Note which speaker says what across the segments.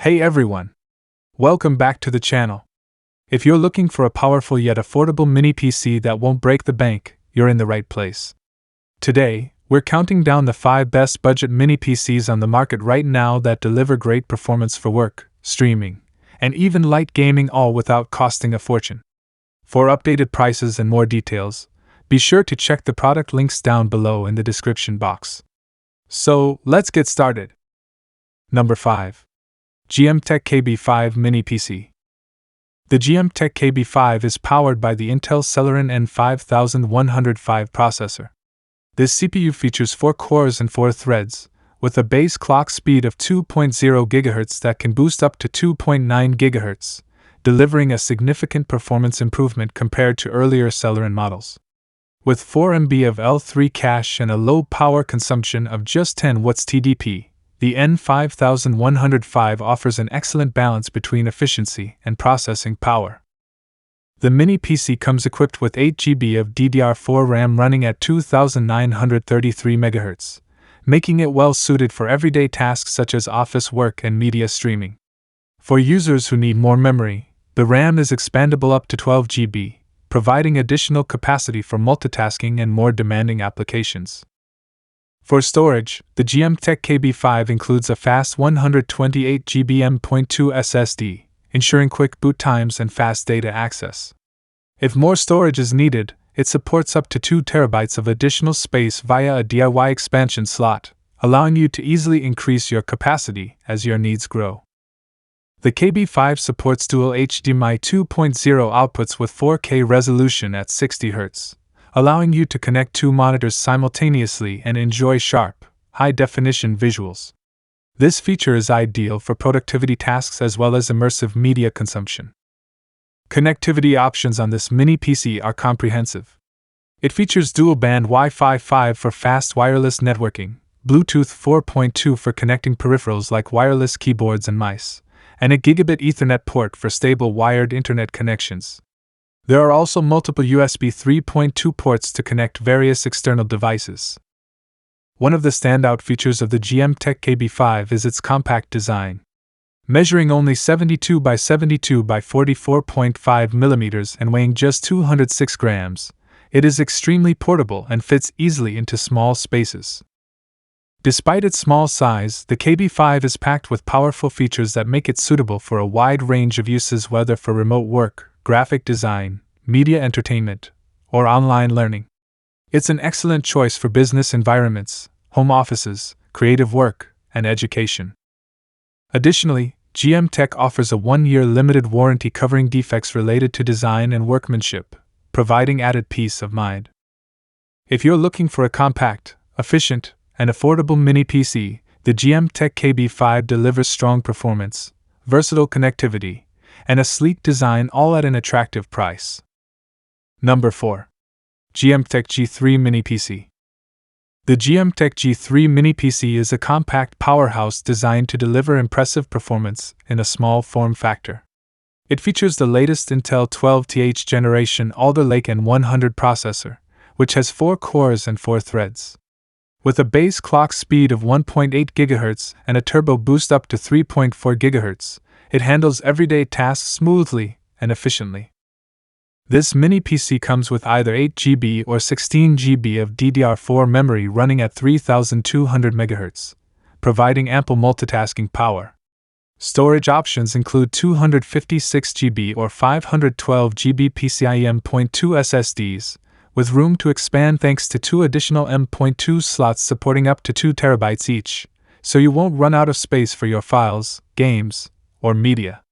Speaker 1: Hey everyone! Welcome back to the channel. If you're looking for a powerful yet affordable mini PC that won't break the bank, you're in the right place. Today, we're counting down the 5 best budget mini PCs on the market right now that deliver great performance for work, streaming, and even light gaming, all without costing a fortune. For updated prices and more details, be sure to check the product links down below in the description box. So, let's get started. Number 5. GMKtec KB5 Mini PC. The GMKtec KB5 is powered by the Intel Celeron N5105 processor. This CPU features 4 cores and 4 threads, with a base clock speed of 2.0 GHz that can boost up to 2.9 GHz, delivering a significant performance improvement compared to earlier Celeron models. With 4 MB of L3 cache and a low power consumption of just 10 watts TDP, the N5105 offers an excellent balance between efficiency and processing power. The Mini PC comes equipped with 8 GB of DDR4 RAM running at 2933 MHz, making it well suited for everyday tasks such as office work and media streaming. For users who need more memory, the RAM is expandable up to 12 GB, providing additional capacity for multitasking and more demanding applications. For storage, the GMKtec KB5 includes a fast 128 GB M.2 SSD, ensuring quick boot times and fast data access. If more storage is needed, it supports up to 2 TB of additional space via a DIY expansion slot, allowing you to easily increase your capacity as your needs grow. The KB5 supports dual HDMI 2.0 outputs with 4K resolution at 60 Hz, allowing you to connect 2 monitors simultaneously and enjoy sharp, high-definition visuals. This feature is ideal for productivity tasks as well as immersive media consumption. Connectivity options on this mini PC are comprehensive. It features dual-band Wi-Fi 5 for fast wireless networking, Bluetooth 4.2 for connecting peripherals like wireless keyboards and mice, and a gigabit Ethernet port for stable wired internet connections. There are also multiple USB 3.2 ports to connect various external devices. One of the standout features of the GMKtec KB5 is its compact design. Measuring only 72 by 72 by 44.5 mm and weighing just 206 grams, it is extremely portable and fits easily into small spaces. Despite its small size, the KB5 is packed with powerful features that make it suitable for a wide range of uses, whether for remote work, graphic design, media entertainment, or online learning. It's an excellent choice for business environments, home offices, creative work, and education. Additionally, GMKtec offers a 1-year limited warranty covering defects related to design and workmanship, providing added peace of mind. If you're looking for a compact, efficient, and affordable mini PC, the GMKtec KB5 delivers strong performance, versatile connectivity, and a sleek design, all at an attractive price. Number 4. GMKtec G3 Mini PC. The GMKtec G3 Mini PC is a compact powerhouse designed to deliver impressive performance in a small form factor. It features the latest Intel 12th generation Alder Lake N100 processor, which has 4 cores and 4 threads. With a base clock speed of 1.8 GHz and a turbo boost up to 3.4 GHz, it handles everyday tasks smoothly and efficiently. This mini PC comes with either 8 GB or 16 GB of DDR4 memory running at 3200 MHz, providing ample multitasking power. Storage options include 256 GB or 512 GB PCIe M.2 SSDs, with room to expand thanks to 2 additional M.2 slots supporting up to 2 TB each, so you won't run out of space for your files, games, or media.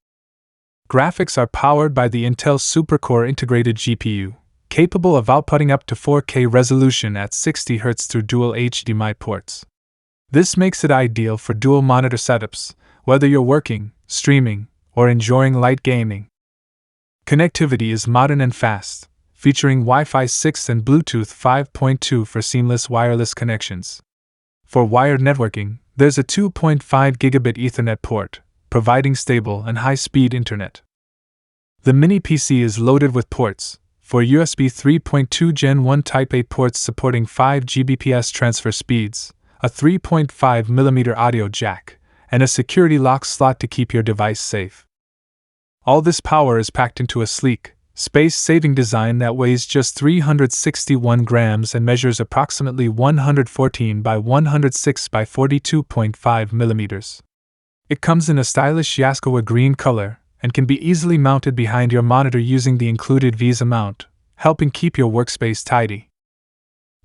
Speaker 1: Graphics are powered by the Intel SuperCore integrated GPU, capable of outputting up to 4K resolution at 60 Hz through dual HDMI ports. This makes it ideal for dual monitor setups, whether you're working, streaming, or enjoying light gaming. Connectivity is modern and fast, featuring Wi-Fi 6 and Bluetooth 5.2 for seamless wireless connections. For wired networking, there's a 2.5 gigabit Ethernet port, providing stable and high-speed internet. The Mini PC is loaded with ports, for USB 3.2 Gen 1 Type A ports supporting 5 Gbps transfer speeds, a 3.5mm audio jack, and a security lock slot to keep your device safe. All this power is packed into a sleek, space-saving design that weighs just 361 grams and measures approximately 114 by 106 by 42.5 millimeters. It comes in a stylish Yaskawa green color and can be easily mounted behind your monitor using the included Visa mount, helping keep your workspace tidy.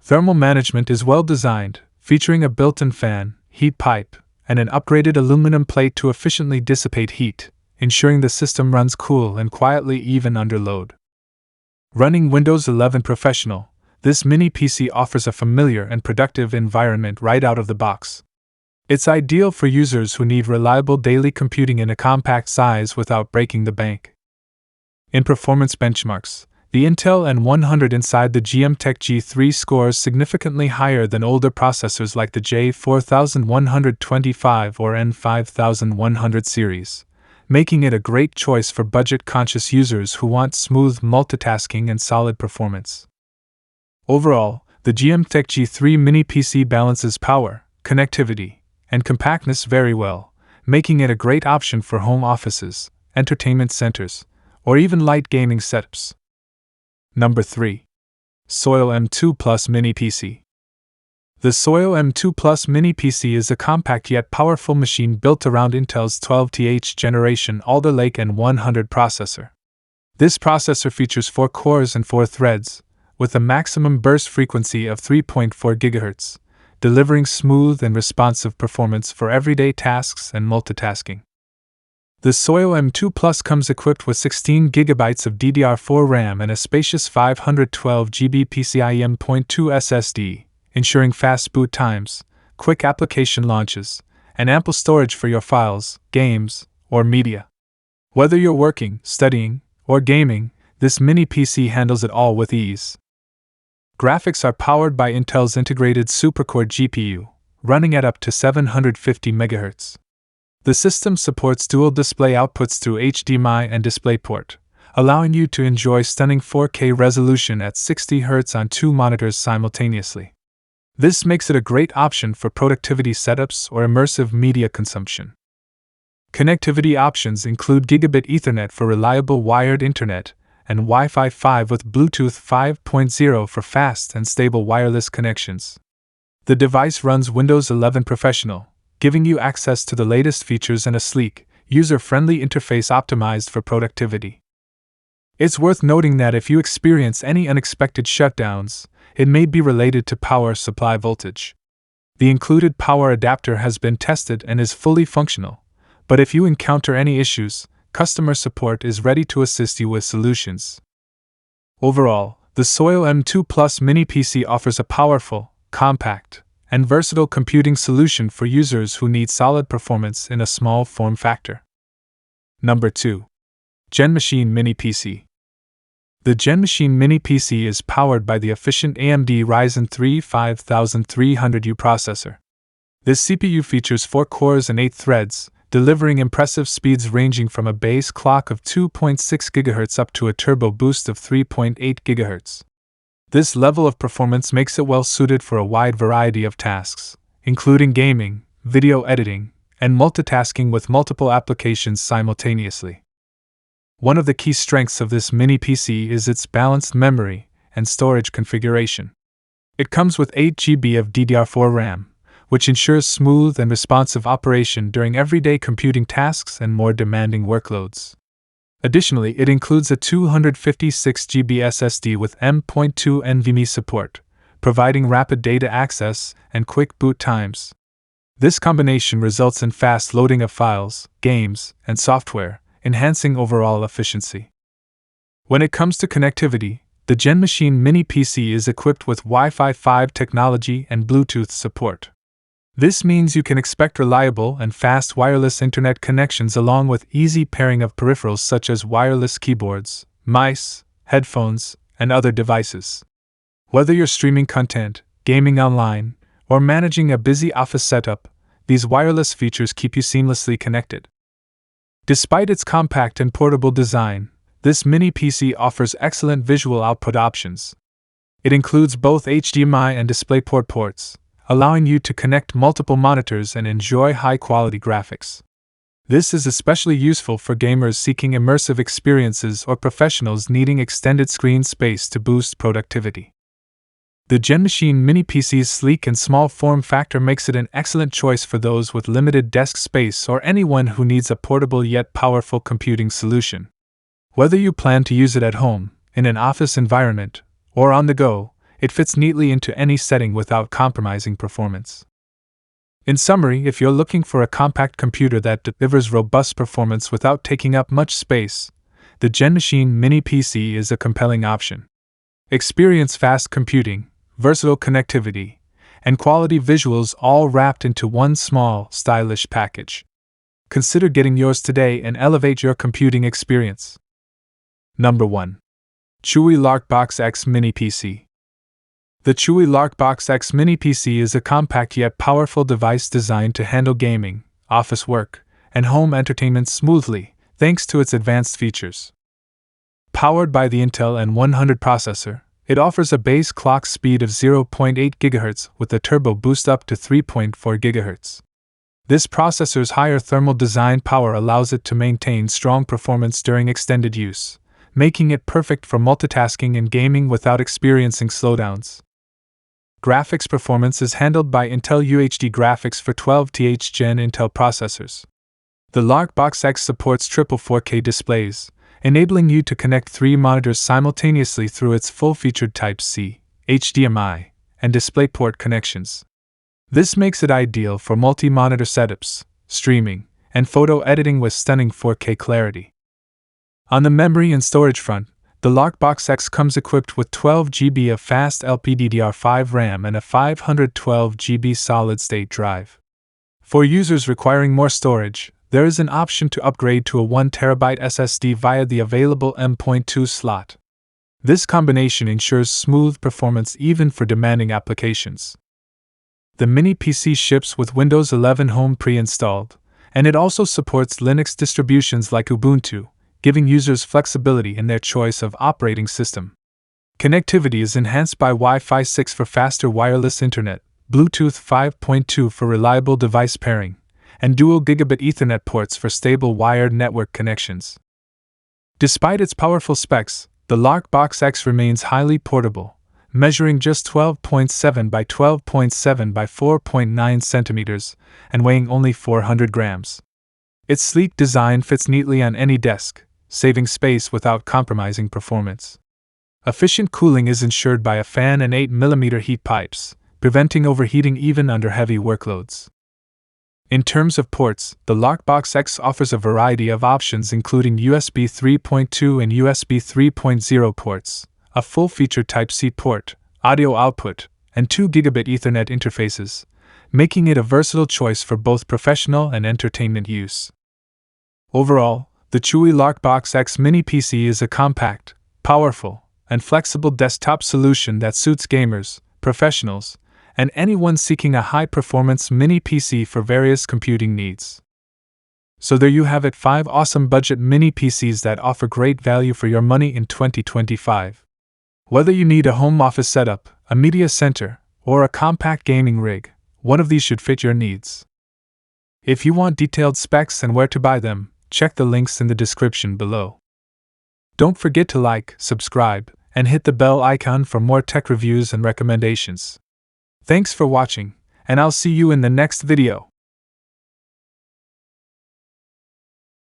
Speaker 1: Thermal management is well designed, featuring a built-in fan, heat pipe, and an upgraded aluminum plate to efficiently dissipate heat, ensuring the system runs cool and quietly even under load. Running Windows 11 Professional, this mini PC offers a familiar and productive environment right out of the box. It's ideal for users who need reliable daily computing in a compact size without breaking the bank. In performance benchmarks, the Intel N100 inside the GMKtec G3 scores significantly higher than older processors like the J4125 or N5100 series, making it a great choice for budget-conscious users who want smooth multitasking and solid performance. Overall, the GMKtec G3 Mini PC balances power, connectivity, and compactness very well, making it a great option for home offices, entertainment centers, or even light gaming setups. Number 3. SOYO M2 Plus Mini PC. The SOYO M2 Plus Mini PC is a compact yet powerful machine built around Intel's 12th generation Alder Lake N100 processor. This processor features 4 cores and 4 threads, with a maximum burst frequency of 3.4 GHz, delivering smooth and responsive performance for everyday tasks and multitasking. The SOYO M2 Plus comes equipped with 16 GB of DDR4 RAM and a spacious 512 GB PCIe M.2 SSD, ensuring fast boot times, quick application launches, and ample storage for your files, games, or media. Whether you're working, studying, or gaming, this mini PC handles it all with ease. Graphics are powered by Intel's integrated supercore GPU, running at up to 750 MHz. The system supports dual display outputs through HDMI and DisplayPort, allowing you to enjoy stunning 4K resolution at 60 Hz on 2 monitors simultaneously. This makes it a great option for productivity setups or immersive media consumption. Connectivity options include Gigabit Ethernet for reliable wired internet and Wi-Fi 5 with Bluetooth 5.0 for fast and stable wireless connections. The device runs Windows 11 Professional, giving you access to the latest features and a sleek, user-friendly interface optimized for productivity. It's worth noting that if you experience any unexpected shutdowns, it may be related to power supply voltage. The included power adapter has been tested and is fully functional, but if you encounter any issues, customer support is ready to assist you with solutions. Overall, the SOYO M2 Plus Mini PC offers a powerful, compact, and versatile computing solution for users who need solid performance in a small form factor. Number 2. GenMachine Mini PC. The GenMachine Mini PC is powered by the efficient AMD Ryzen 3 5300U processor. This CPU features 4 cores and 8 threads, delivering impressive speeds ranging from a base clock of 2.6 GHz up to a turbo boost of 3.8 GHz. This level of performance makes it well suited for a wide variety of tasks, including gaming, video editing, and multitasking with multiple applications simultaneously. One of the key strengths of this mini PC is its balanced memory and storage configuration. It comes with 8 GB of DDR4 RAM, which ensures smooth and responsive operation during everyday computing tasks and more demanding workloads. Additionally, it includes a 256 GB SSD with M.2 NVMe support, providing rapid data access and quick boot times. This combination results in fast loading of files, games, and software, enhancing overall efficiency. When it comes to connectivity, the GenMachine Mini PC is equipped with Wi-Fi 5 technology and Bluetooth support. This means you can expect reliable and fast wireless internet connections along with easy pairing of peripherals such as wireless keyboards, mice, headphones, and other devices. Whether you're streaming content, gaming online, or managing a busy office setup, these wireless features keep you seamlessly connected. Despite its compact and portable design, this mini PC offers excellent visual output options. It includes both HDMI and DisplayPort ports, allowing you to connect multiple monitors and enjoy high-quality graphics. This is especially useful for gamers seeking immersive experiences or professionals needing extended screen space to boost productivity. The GenMachine Mini PC's sleek and small form factor makes it an excellent choice for those with limited desk space or anyone who needs a portable yet powerful computing solution. Whether you plan to use it at home, in an office environment, or on the go, it fits neatly into any setting without compromising performance. In summary, if you're looking for a compact computer that delivers robust performance without taking up much space, the GenMachine Mini PC is a compelling option. Experience fast computing, versatile connectivity, and quality visuals all wrapped into one small, stylish package. Consider getting yours today and elevate your computing experience. Number 1. CHUWI LarkBox X Mini PC. The CHUWI LarkBox X Mini PC is a compact yet powerful device designed to handle gaming, office work, and home entertainment smoothly, thanks to its advanced features. Powered by the Intel N100 processor, it offers a base clock speed of 0.8 GHz with a turbo boost up to 3.4 GHz. This processor's higher thermal design power allows it to maintain strong performance during extended use, making it perfect for multitasking and gaming without experiencing slowdowns. Graphics performance is handled by Intel UHD graphics for 12th Gen Intel processors. The LarkBox X supports triple 4K displays, enabling you to connect 3 monitors simultaneously through its full-featured Type-C, HDMI, and DisplayPort connections. This makes it ideal for multi-monitor setups, streaming, and photo editing with stunning 4K clarity. On the memory and storage front, the LarkBox X comes equipped with 12 GB of fast LPDDR5 RAM and a 512 GB solid-state drive. For users requiring more storage, there is an option to upgrade to a 1 TB SSD via the available M.2 slot. This combination ensures smooth performance even for demanding applications. The Mini PC ships with Windows 11 Home pre-installed, and it also supports Linux distributions like Ubuntu, giving users flexibility in their choice of operating system. Connectivity is enhanced by Wi-Fi 6 for faster wireless internet, Bluetooth 5.2 for reliable device pairing, and dual gigabit Ethernet ports for stable wired network connections. Despite its powerful specs, the LarkBox X remains highly portable, measuring just 12.7 by 12.7 by 4.9 centimeters and weighing only 400 grams. Its sleek design fits neatly on any desk, saving space without compromising performance. Efficient cooling is ensured by a fan and 8mm heat pipes, preventing overheating even under heavy workloads. In terms of ports, the LarkBox X offers a variety of options including USB 3.2 and USB 3.0 ports, a full-featured Type-C port, audio output, and 2 gigabit Ethernet interfaces, making it a versatile choice for both professional and entertainment use. Overall, the CHUWI LarkBox X Mini PC is a compact, powerful, and flexible desktop solution that suits gamers, professionals, and anyone seeking a high-performance mini PC for various computing needs. So there you have it, 5 awesome budget mini PCs that offer great value for your money in 2025. Whether you need a home office setup, a media center, or a compact gaming rig, one of these should fit your needs. If you want detailed specs and where to buy them, check the links in the description below. Don't forget to like, subscribe, and hit the bell icon for more tech reviews and recommendations. Thanks for watching, and I'll see you in the next video.